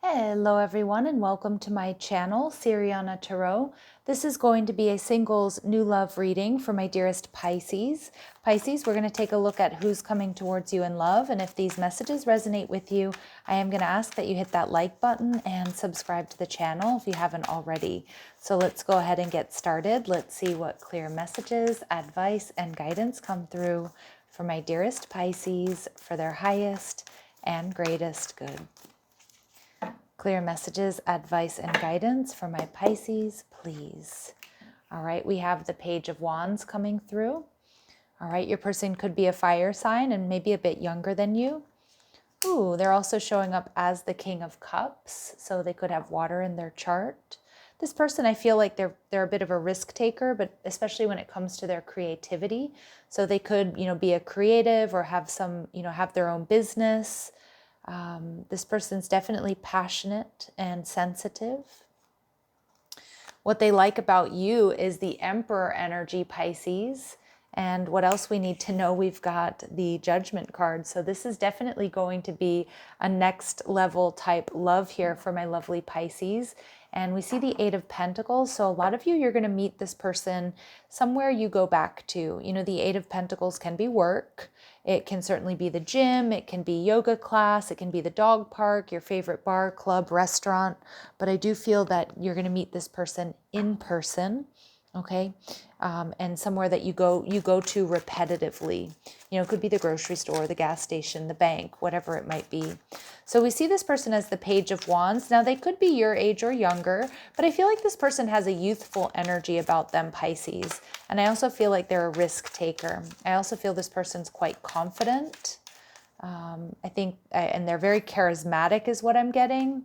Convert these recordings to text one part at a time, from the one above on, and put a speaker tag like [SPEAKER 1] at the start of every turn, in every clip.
[SPEAKER 1] Hello everyone and welcome to my channel, Siriana Tarot. This is going to be a singles new love reading for my dearest Pisces. Pisces, we're going to take a look at who's coming towards you in love, and if these messages resonate with you, I am going to ask that you hit that like button and subscribe to the channel if you haven't already. So let's go ahead and get started. Let's see what clear messages, advice, and guidance come through for my dearest Pisces for their highest and greatest good. Clear messages, advice, and guidance for my Pisces, please. All right, we have the Page of Wands coming through. All right, your person could be a fire sign and maybe a bit younger than you. Ooh, they're also showing up as the King of Cups, so they could have water in their chart. This person, I feel like they're a bit of a risk taker, but especially when it comes to their creativity. So they could, be a creative or have some, have their own business. This person's definitely passionate and sensitive. What they like about you is the Emperor energy, Pisces. And what else we need to know? We've got the Judgment card. So this is definitely going to be a next level type love here for my lovely Pisces. And we see the Eight of Pentacles. So a lot of you, you're going to meet this person somewhere you go back to. The Eight of Pentacles can be work. It can certainly be the gym. It can be yoga class. It can be the dog park, your favorite bar, club, restaurant. But I do feel that you're going to meet this person in person. Okay. And somewhere that you go to repetitively. It could be the grocery store, the gas station, the bank, whatever it might be. So we see this person as the Page of Wands. Now they could be your age or younger, but I feel like this person has a youthful energy about them, Pisces. And I also feel like they're a risk taker. I also feel this person's quite confident. I think, and they're very charismatic is what I'm getting.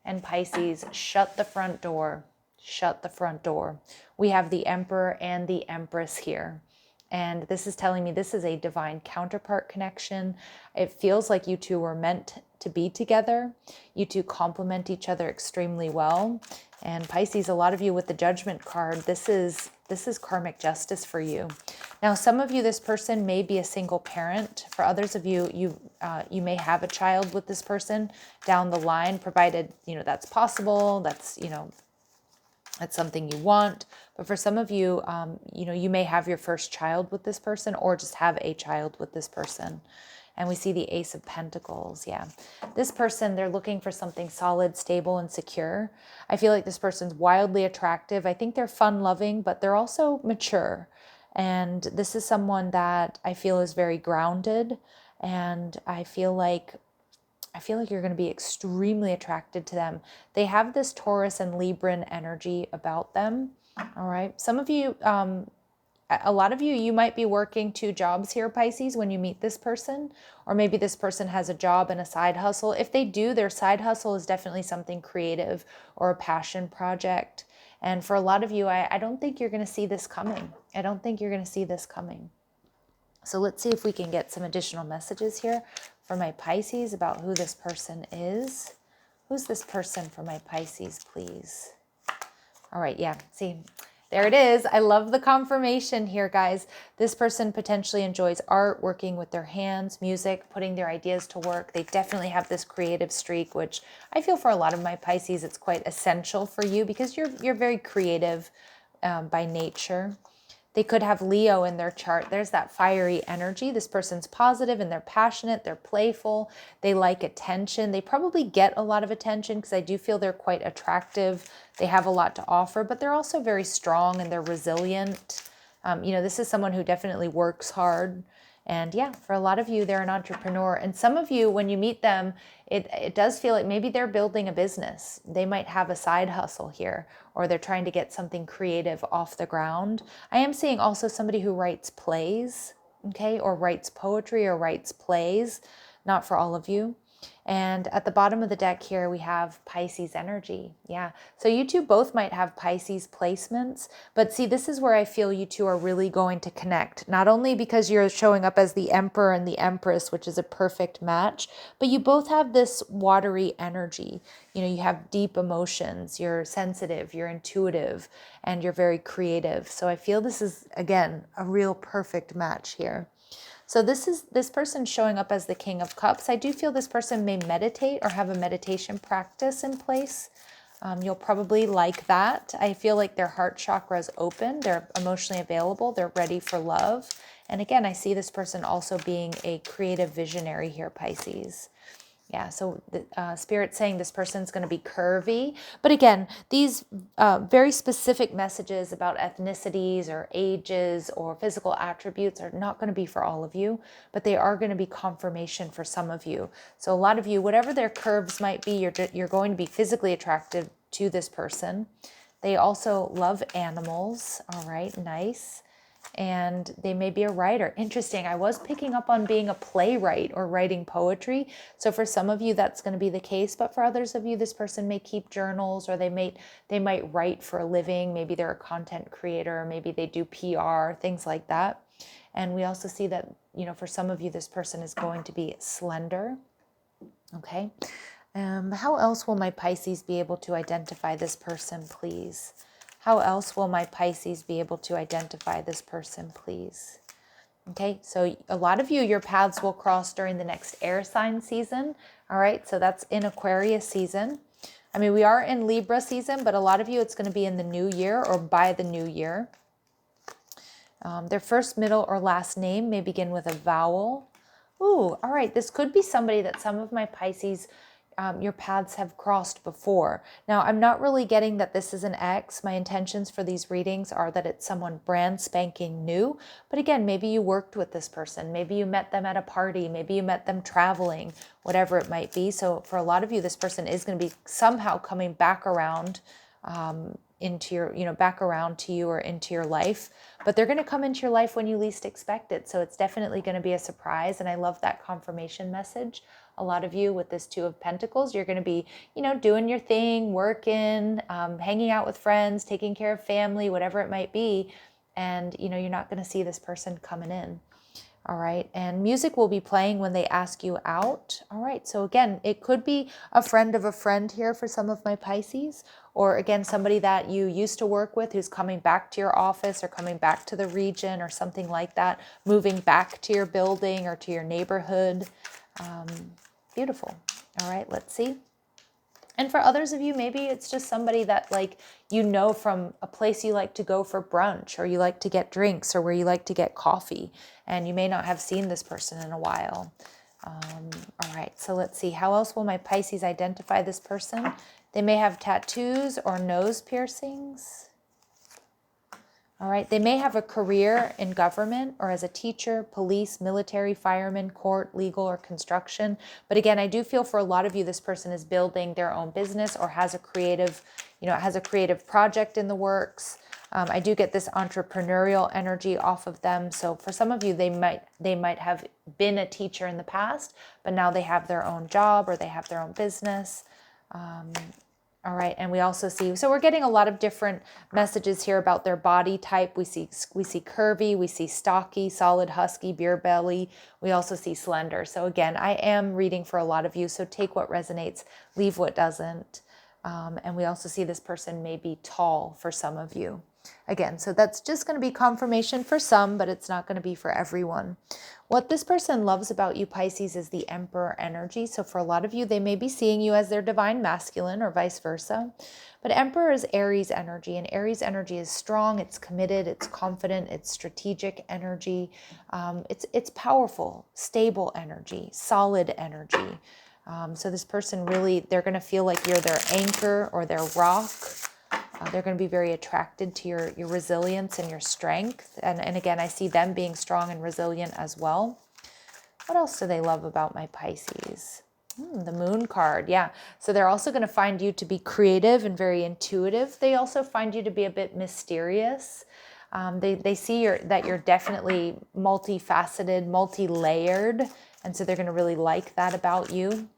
[SPEAKER 1] And Pisces, shut the front door. Shut the front door. We have the Emperor and the Empress here. And this is telling me this is a divine counterpart connection. It feels like you two were meant to be together. You two complement each other extremely well. And Pisces, a lot of you with the Judgment card, this is karmic justice for you. Now, some of you, this person may be a single parent. For others of you, you may have a child with this person down the line, provided, that's possible. That's something you want. But for some of you, you may have your first child with this person or just have a child with this person. And we see the Ace of Pentacles. Yeah. This person, they're looking for something solid, stable, and secure. I feel like this person's wildly attractive. I think they're fun-loving, but they're also mature. And this is someone that I feel is very grounded. And I feel like you're going to be extremely attracted to them. They have this Taurus and Libran energy about them. All right. Some of you, a lot of you might be working two jobs here, Pisces, when you meet this person. Or maybe this person has a job and a side hustle. If they do, their side hustle is definitely something creative or a passion project. And for a lot of you, I don't think you're going to see this coming. I don't think you're going to see this coming. So let's see if we can get some additional messages here for my Pisces about who this person is. Who's this person for my Pisces, please? All right, yeah, see, there it is. I love the confirmation here, guys. This person potentially enjoys art, working with their hands, music, putting their ideas to work. They definitely have this creative streak, which I feel for a lot of my Pisces, it's quite essential for you because you're very creative by nature. They could have Leo in their chart. There's that fiery energy. This person's positive and they're passionate. They're playful. They like attention. They probably get a lot of attention because I do feel they're quite attractive. They have a lot to offer, but they're also very strong and they're resilient. This is someone who definitely works hard. And yeah, for a lot of you, they're an entrepreneur. And some of you, when you meet them, it does feel like maybe they're building a business. They might have a side hustle here, or they're trying to get something creative off the ground. I am seeing also somebody who writes plays, okay, or writes poetry or writes plays, not for all of you. And at the bottom of the deck here, we have Pisces energy. Yeah. So you two both might have Pisces placements, but see, this is where I feel you two are really going to connect. Not only because you're showing up as the Emperor and the Empress, which is a perfect match, but you both have this watery energy. You have deep emotions, you're sensitive, you're intuitive, and you're very creative. So I feel this is, again, a real perfect match here. So this person showing up as the King of Cups. I do feel this person may meditate or have a meditation practice in place. You'll probably like that. I feel like their heart chakra is open. They're emotionally available. They're ready for love. And again, I see this person also being a creative visionary here, Pisces. Yeah, so the Spirit's saying this person's going to be curvy. But again, these very specific messages about ethnicities or ages or physical attributes are not going to be for all of you, but they are going to be confirmation for some of you. So a lot of you, whatever their curves might be, you're going to be physically attracted to this person. They also love animals. All right, nice. And they may be a writer. Interesting. I was picking up on being a playwright or writing poetry. So for some of you, that's going to be the case. But for others of you, this person may keep journals, or they might write for a living. Maybe they're a content creator. Maybe they do PR, things like that. And we also see that, for some of you, this person is going to be slender. Okay. How else will my Pisces be able to identify this person, please? How else will my Pisces be able to identify this person, please? Okay, so a lot of you, your paths will cross during the next air sign season. All right, so that's in Aquarius season. I mean, we are in Libra season, but a lot of you, it's going to be in the new year or by the new year. Their first, middle, or last name may begin with a vowel. Ooh, all right, this could be somebody that some of my Pisces your paths have crossed before. Now, I'm not really getting that this is an ex. My intentions for these readings are that it's someone brand spanking new. But again, maybe you worked with this person. Maybe you met them at a party. Maybe you met them traveling, whatever it might be. So for a lot of you, this person is going to be somehow coming back around into your, back around to you or into your life. But they're going to come into your life when you least expect it. So it's definitely going to be a surprise. And I love that confirmation message. A lot of you with this Two of Pentacles, you're going to be, doing your thing, working, hanging out with friends, taking care of family, whatever it might be. And, you're not going to see this person coming in. All right. And music will be playing when they ask you out. All right. So again, it could be a friend of a friend here for some of my Pisces, or again, somebody that you used to work with who's coming back to your office or coming back to the region or something like that, moving back to your building or to your neighborhood. Beautiful. All right, let's see. And for others of you, maybe it's just somebody that from a place you like to go for brunch, or you like to get drinks, or where you like to get coffee, and you may not have seen this person in a while. All right, so let's see. How else will my Pisces identify this person? They may have tattoos or nose piercings. All right, they may have a career in government or as a teacher, police, military, fireman, court, legal, or construction. But again, I do feel for a lot of you, this person is building their own business or has a creative, has a creative project in the works. I do get this entrepreneurial energy off of them. So for some of you, they might have been a teacher in the past, but now they have their own job or they have their own business. All right, and we also see, so we're getting a lot of different messages here about their body type. We see curvy, we see stocky, solid, husky, beer belly. We also see slender. So again, I am reading for a lot of you, so take what resonates, leave what doesn't. And we also see this person may be tall for some of you. Again, so that's just going to be confirmation for some, but it's not going to be for everyone. What this person loves about you, Pisces, is the Emperor energy. So for a lot of you, they may be seeing you as their divine masculine or vice versa. But Emperor is Aries energy, and Aries energy is strong, it's committed, it's confident, it's strategic energy. It's powerful, stable energy, solid energy. So this person really, they're going to feel like you're their anchor or their rock. They're going to be very attracted to your resilience and your strength. And again, I see them being strong and resilient as well. What else do they love about my Pisces? The Moon card, yeah. So they're also going to find you to be creative and very intuitive. They also find you to be a bit mysterious. They see that you're definitely multifaceted, multi-layered. And so they're going to really like that about you.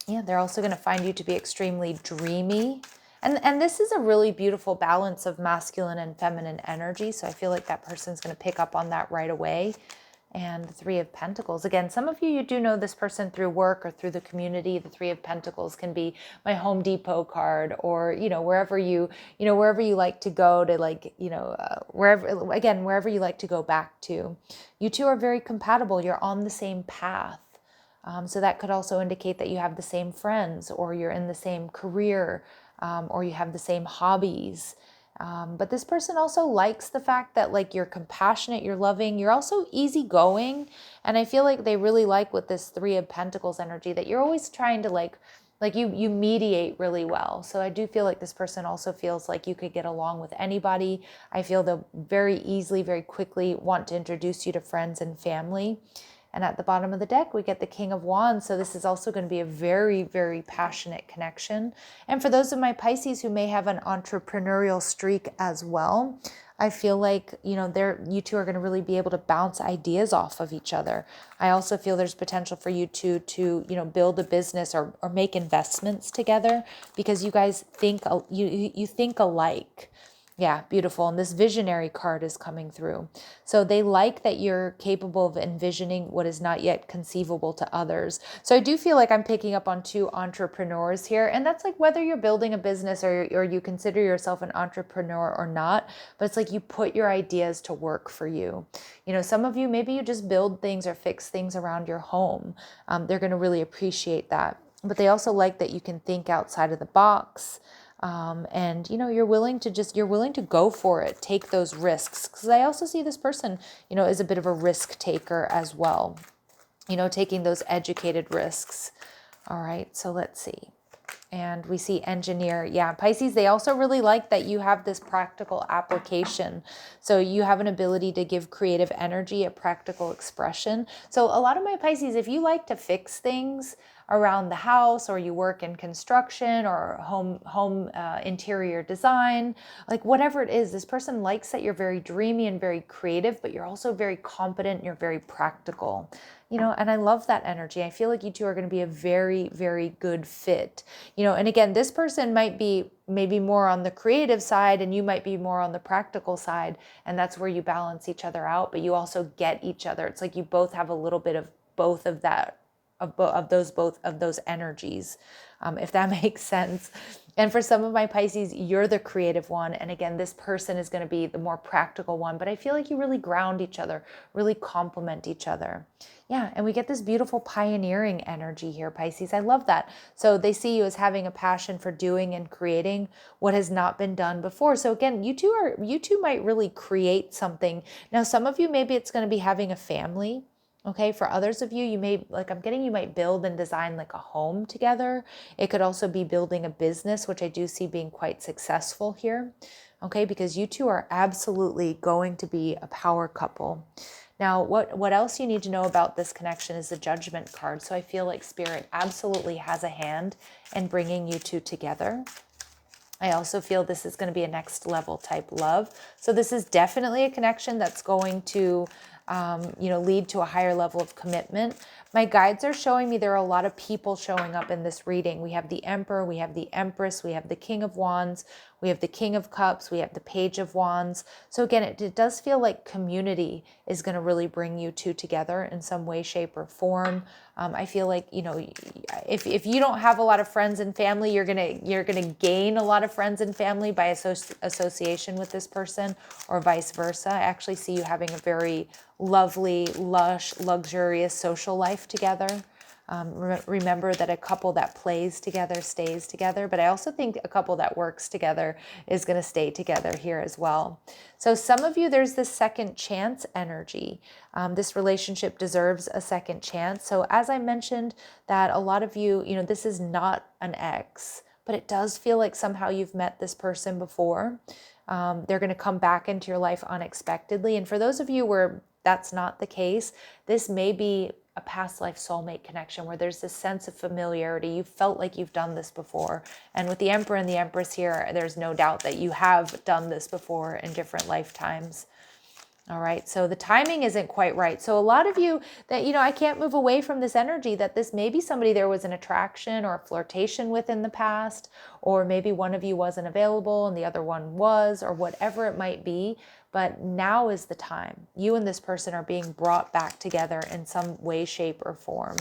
[SPEAKER 1] Yeah, they're also going to find you to be extremely dreamy. And this is a really beautiful balance of masculine and feminine energy. So I feel like that person's going to pick up on that right away. and the Three of Pentacles. Again, some of you, you do know this person through work or through the community. The Three of Pentacles can be my Home Depot card, or, wherever wherever you like to go to, like, wherever you like to go back to. You two are very compatible. You're on the same path. So that could also indicate that you have the same friends, or you're in the same career, or you have the same hobbies. But this person also likes the fact that, like, you're compassionate, you're loving, you're also easygoing. And I feel like they really like, with this Three of Pentacles energy, that you're always trying to like you mediate really well. So I do feel like this person also feels like you could get along with anybody. I feel they'll very easily, very quickly want to introduce you to friends and family. And at the bottom of the deck, we get the King of Wands. So this is also going to be a very, very passionate connection. And for those of my Pisces who may have an entrepreneurial streak as well, I feel like, you two are going to really be able to bounce ideas off of each other. I also feel there's potential for you two to, build a business or make investments together, because you guys think, you think alike. Yeah, beautiful. And this visionary card is coming through. So they like that you're capable of envisioning what is not yet conceivable to others. So I do feel like I'm picking up on two entrepreneurs here. And that's like whether you're building a business or you consider yourself an entrepreneur or not. But it's like you put your ideas to work for you. Some of you, maybe you just build things or fix things around your home. They're going to really appreciate that. But they also like that you can think outside of the box. And you're willing to go for it, take those risks. Because I also see this person, is a bit of a risk taker as well, taking those educated risks. All right, so let's see. And we see engineer. Yeah, Pisces, they also really like that you have this practical application. So you have an ability to give creative energy, a practical expression. So a lot of my Pisces, if you like to fix things around the house, or you work in construction or home interior design, like whatever it is, this person likes that you're very dreamy and very creative, but you're also very competent, you're very practical. And I love that energy. I feel like you two are going to be a very, very good fit. And again, this person might be maybe more on the creative side and you might be more on the practical side. And that's where you balance each other out, but you also get each other. It's like you both have a little bit of both of that, of those energies, if that makes sense. And for some of my Pisces, you're the creative one. And again, this person is going to be the more practical one, but I feel like you really ground each other, really complement each other. Yeah, and we get this beautiful pioneering energy here, Pisces. I love that. So they see you as having a passion for doing and creating what has not been done before. So again, you two might really create something. Now, some of you, maybe it's going to be having a family. Okay, for others of you, you may, like I'm getting, you might build and design like a home together. It could also be building a business, which I do see being quite successful here. Okay, because you two are absolutely going to be a power couple. Now, what else you need to know about this connection is the Judgment card. So I feel like Spirit absolutely has a hand in bringing you two together. I also feel this is going to be a next level type love. So this is definitely a connection that's going to lead to a higher level of commitment. My guides are showing me there are a lot of people showing up in this reading. We have the Emperor, we have the Empress, we have the King of Wands, we have the King of Cups, we have the Page of Wands. So again, it does feel like community is going to really bring you two together in some way, shape, or form. I feel like, if you don't have a lot of friends and family, you're gonna gain a lot of friends and family by association with this person, or vice versa. I actually see you having a very lovely, lush, luxurious social life together. Remember that a couple that plays together stays together, but I also think a couple that works together is going to stay together here as well. So some of you, there's this second chance energy. This relationship deserves a second chance. So as I mentioned, that a lot of you, this is not an ex, but it does feel like somehow you've met this person before. They're going to come back into your life unexpectedly. And for those of you where that's not the case, this may be a past life soulmate connection where there's this sense of familiarity. You felt like you've done this before. And with the Emperor and the Empress here, there's no doubt that you have done this before in different lifetimes. All right, so the timing isn't quite right. So a lot of you that, I can't move away from this energy that this may be somebody there was an attraction or a flirtation with in the past, or maybe one of you wasn't available and the other one was, or whatever it might be. but now is the time. You and this person are being brought back together in some way, shape, or form.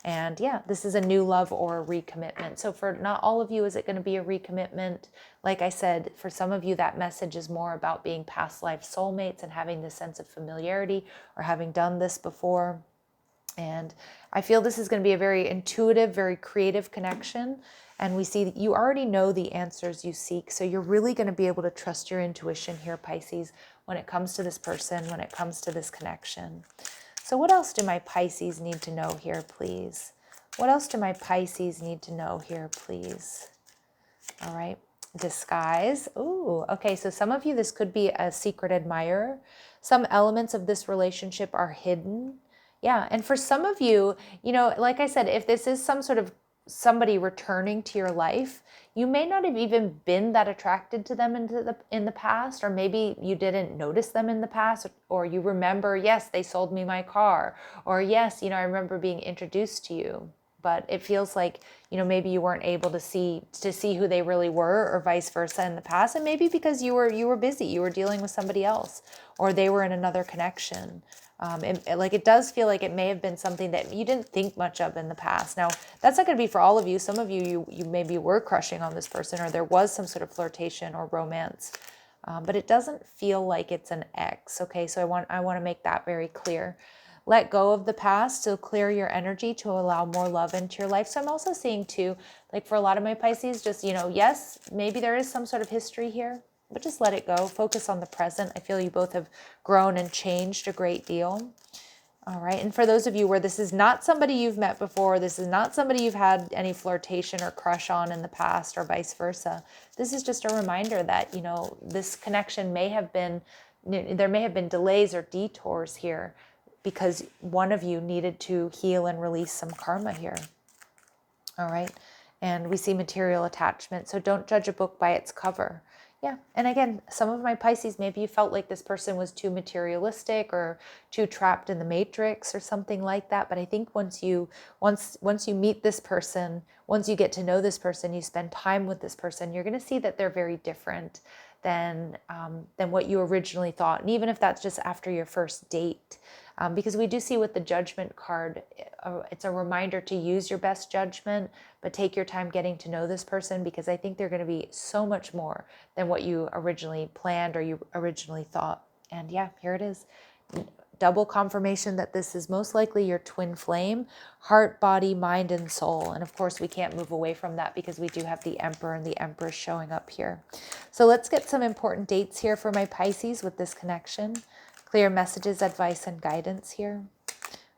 [SPEAKER 1] And yeah, this is a new love or a recommitment. So for not all of you, is it going to be a recommitment? Like I said, for some of you, that message is more about being past life soulmates and having this sense of familiarity or having done this before. And I feel this is going to be a very intuitive, very creative connection. And we see that you already know the answers you seek. So you're really going to be able to trust your intuition here, Pisces, when it comes to this person, when it comes to this connection. So what else do my Pisces need to know here, please? What else do my Pisces need to know here, please? All right. Disguise. Ooh, okay. So some of you, this could be a secret admirer. Some elements of this relationship are hidden. Yeah. And for some of you, you know, like I said, if this is some sort of somebody returning to your life, you may not have even been that attracted to them in the past, or maybe you didn't notice them in the past, or you remember, yes, they sold me my car, or yes, you know, I remember being introduced to you, but it feels like, you know, maybe you weren't able to see who they really were, or vice versa in the past, and maybe because you were busy, you were dealing with somebody else, or they were in another connection. Like it does feel like it may have been something that you didn't think much of in the past. Now, that's not going to be for all of you. Some of you maybe were crushing on this person, or there was some sort of flirtation or romance, but it doesn't feel like it's an ex. Okay, so I want to make that very clear. Let go of the past to clear your energy to allow more love into your life. So I'm also seeing too, like for a lot of my Pisces, just, you know, yes, maybe there is some sort of history here, but just let it go. Focus on the present. I feel you both have grown and changed a great deal. All right. And for those of you where this is not somebody you've met before, this is not somebody you've had any flirtation or crush on in the past, or vice versa, this is just a reminder that, you know, this connection may have been, there may have been delays or detours here because one of you needed to heal and release some karma here. All right. And we see material attachment. So don't judge a book by its cover. Yeah. And again, some of my Pisces, maybe you felt like this person was too materialistic or too trapped in the matrix or something like that. But I think once you meet this person, once you get to know this person, you spend time with this person, you're going to see that they're very different than what you originally thought. And even if that's just after your first date, because we do see with the Judgment card, it's a reminder to use your best judgment, but take your time getting to know this person, because I think they're going to be so much more than what you originally planned or you originally thought. And yeah, here it is. Double confirmation that this is most likely your twin flame, heart, body, mind, and soul. And of course, we can't move away from that because we do have the Emperor and the Empress showing up here. So let's get some important dates here for my Pisces with this connection. Clear messages, advice, and guidance here.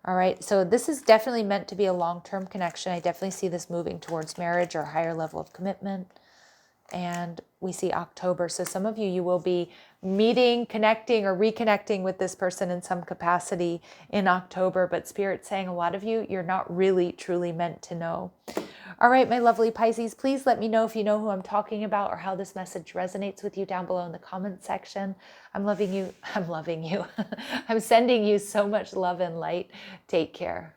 [SPEAKER 1] All right, so this is definitely meant to be a long-term connection. I definitely see this moving towards marriage or a higher level of commitment. And we see October. So some of you will be meeting, connecting, or reconnecting with this person in some capacity in October. But Spirit's saying a lot of you, you're not really truly meant to know. All right, my lovely Pisces, please let me know if you know who I'm talking about or how this message resonates with you down below in the comment section. I'm loving you. I'm loving you. I'm sending you so much love and light. Take care.